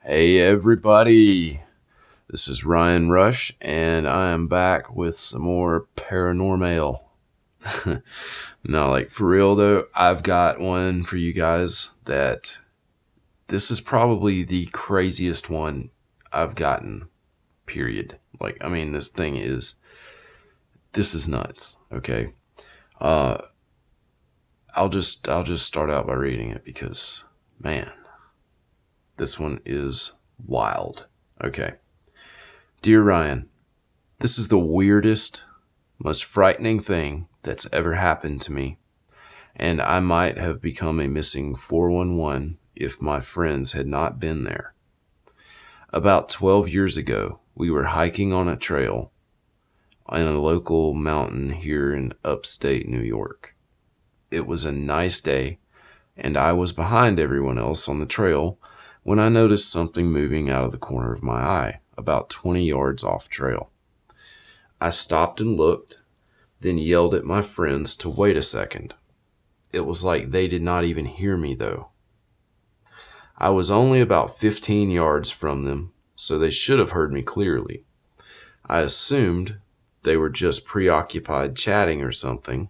Hey everybody, this is Ryan Rush, and I am back with some more ParanorMAIL. No, like for real though, I've got one for you guys that this is probably the craziest one I've gotten, period. This is nuts, okay? Uh, I'll just start out by reading it because, man, this one is wild. Okay. Dear Ryan, this is the weirdest, most frightening thing that's ever happened to me, and I might have become a missing 411 if my friends had not been there. About 12 years ago, we were hiking on a trail in a local mountain here in upstate New York. It was a nice day, and I was behind everyone else on the trail when I noticed something moving out of the corner of my eye, about 20 yards off trail. I stopped and looked, then yelled at my friends to wait a second. It was like they did not even hear me, though. I was only about 15 yards from them, so they should have heard me clearly. I assumed they were just preoccupied chatting or something,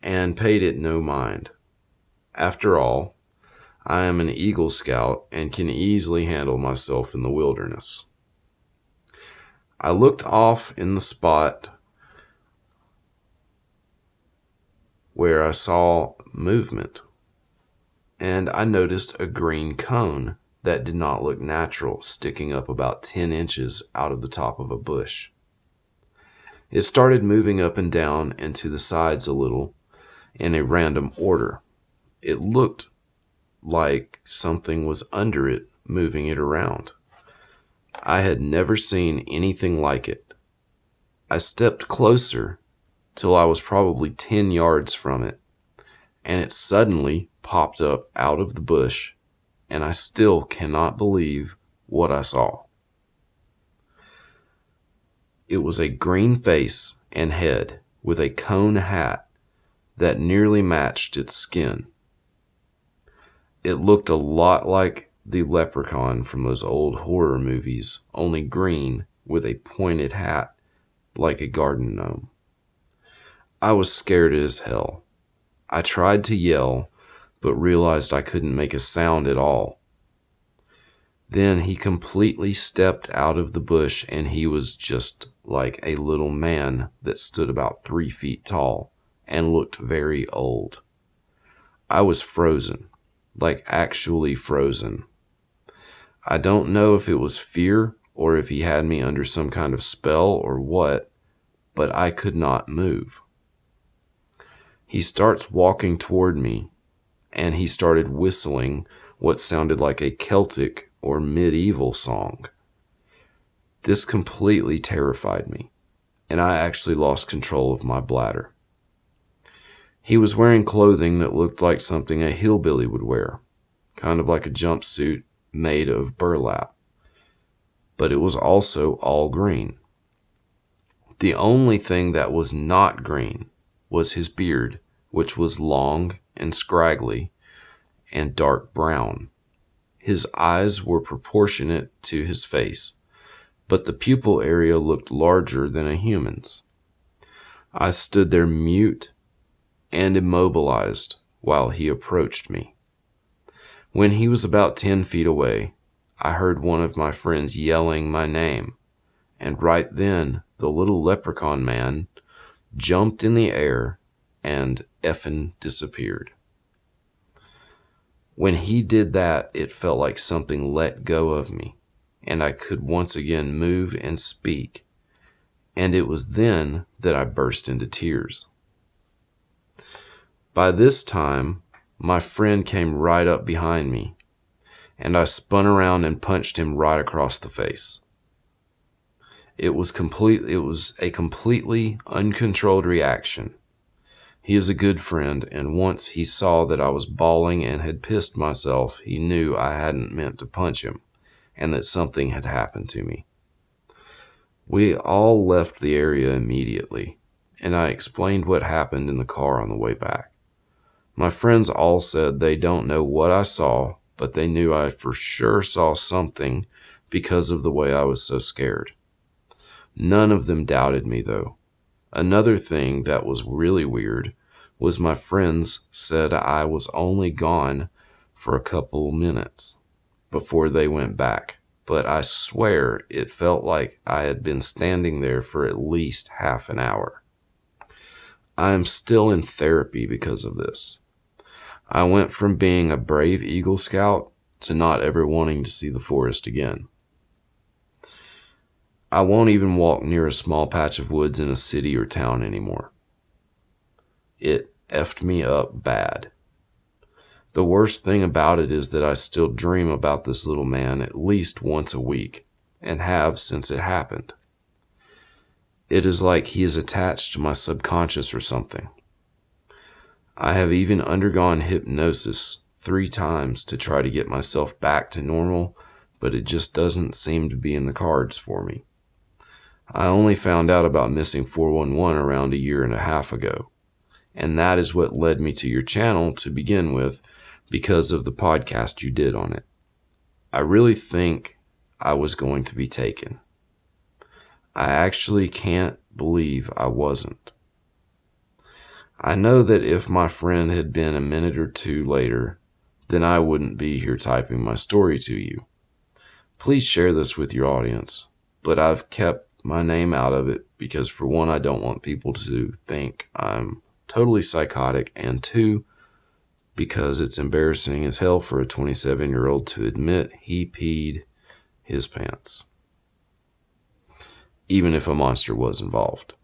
and paid it no mind. After all, I am an Eagle Scout and can easily handle myself in the wilderness. I looked off in the spot where I saw movement, and I noticed a green cone that did not look natural sticking up about 10 inches out of the top of a bush. It started moving up and down and to the sides a little in a random order. It looked like something was under it moving it around. I had never seen anything like it. I stepped closer till I was probably 10 yards from it, and it suddenly popped up out of the bush, and I still cannot believe what I saw. It was a green face and head with a cone hat that nearly matched its skin. It looked a lot like the leprechaun from those old horror movies, only green with a pointed hat like a garden gnome. I was scared as hell. I tried to yell, but realized I couldn't make a sound at all. Then he completely stepped out of the bush, and he was just like a little man that stood about 3 feet tall and looked very old. I was frozen, like actually frozen. I don't know if it was fear or if he had me under some kind of spell or what, but I could not move. He starts walking toward me, and he started whistling what sounded like a Celtic or medieval song. This completely terrified me, and I actually lost control of my bladder. He was wearing clothing that looked like something a hillbilly would wear, kind of like a jumpsuit made of burlap, but it was also all green. The only thing that was not green was his beard, which was long and scraggly and dark brown. His eyes were proportionate to his face, but the pupil area looked larger than a human's. I stood there mute and immobilized while he approached me. When he was about 10 feet away, I heard one of my friends yelling my name, and right then the little leprechaun man jumped in the air and effing disappeared. When he did that, it felt like something let go of me, and I could once again move and speak, and it was then that I burst into tears. By this time, my friend came right up behind me, and I spun around and punched him right across the face. It was a completely uncontrolled reaction. He is a good friend, and once he saw that I was bawling and had pissed myself, he knew I hadn't meant to punch him, and that something had happened to me. We all left the area immediately, and I explained what happened in the car on the way back. My friends all said they don't know what I saw, but they knew I for sure saw something because of the way I was so scared. None of them doubted me, though. Another thing that was really weird was my friends said I was only gone for a couple minutes before they went back, but I swear it felt like I had been standing there for at least half an hour. I am still in therapy because of this. I went from being a brave Eagle Scout to not ever wanting to see the forest again. I won't even walk near a small patch of woods in a city or town anymore. It effed me up bad. The worst thing about it is that I still dream about this little man at least once a week, and have since it happened. It is like he is attached to my subconscious or something. I have even undergone hypnosis 3 times to try to get myself back to normal, but it just doesn't seem to be in the cards for me. I only found out about missing 411 around a year and a half ago, and that is what led me to your channel to begin with, because of the podcast you did on it. I really think I was going to be taken. I actually can't believe I wasn't. I know that if my friend had been a minute or two later, then I wouldn't be here typing my story to you. Please share this with your audience, but I've kept my name out of it because, for one, I don't want people to think I'm totally psychotic, and 2, because it's embarrassing as hell for a 27-year-old to admit he peed his pants, even if a monster was involved.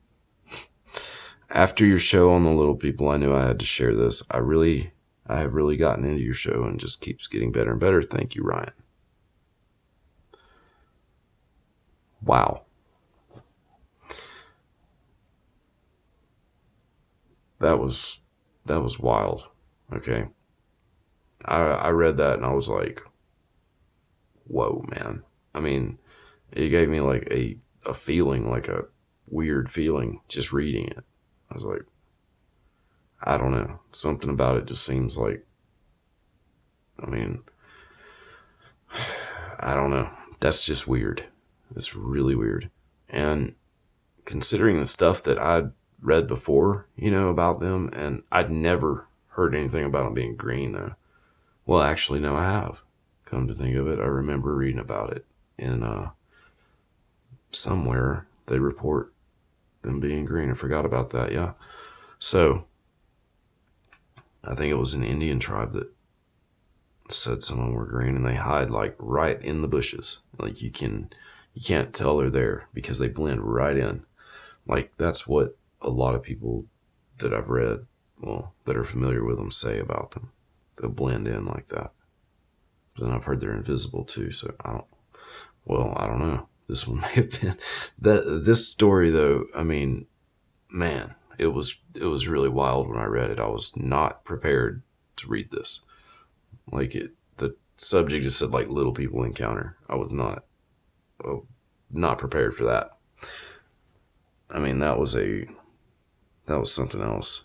After your show on the little people, I knew I had to share this. I have really gotten into your show and just keeps getting better and better. Thank you, Ryan. Wow. That was wild. Okay. I read that and I was like, whoa, man. I mean, it gave me like a feeling, like a weird feeling just reading it. I was like, I don't know. Something about it just seems like, I mean, I don't know. That's just weird. It's really weird. And considering the stuff that I'd read before, about them, and I'd never heard anything about them being green, though. Well, actually, no, I have. Come to think of it, I remember reading about it in somewhere. They report them being green. I forgot about that, yeah. So, I think it was an Indian tribe that said some of them were green, and they hide like right in the bushes. Like you can't tell they're there because they blend right in. Like that's what a lot of people that I've read, that are familiar with them, say about them. They'll blend in like that. But then I've heard they're invisible too, so I don't know. This one may have been this story though. I mean, man, it was really wild when I read it. I was not prepared to read this. Like the subject just said like little people encounter. I was not prepared for that. I mean, that was something else.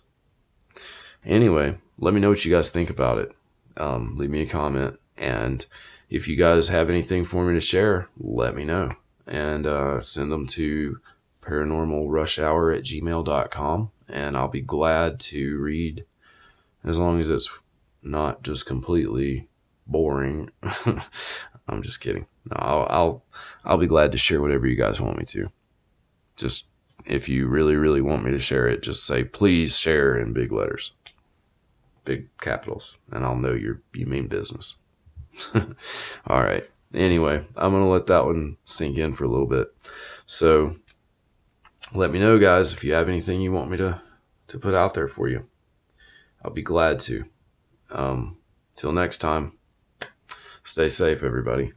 Anyway, let me know what you guys think about it. Leave me a comment, and if you guys have anything for me to share, let me know, and send them to paranormalrushhour@gmail.com, and I'll be glad to read, as long as it's not just completely boring. I'm just kidding. No, I'll be glad to share whatever you guys want me to. Just if you really, really want me to share it, just say please share in big letters, big capitals, and I'll know you mean business. All right. Anyway, I'm gonna let that one sink in for a little bit. So let me know, guys, if you have anything you want me to put out there for you. I'll be glad to. Till next time, stay safe, everybody.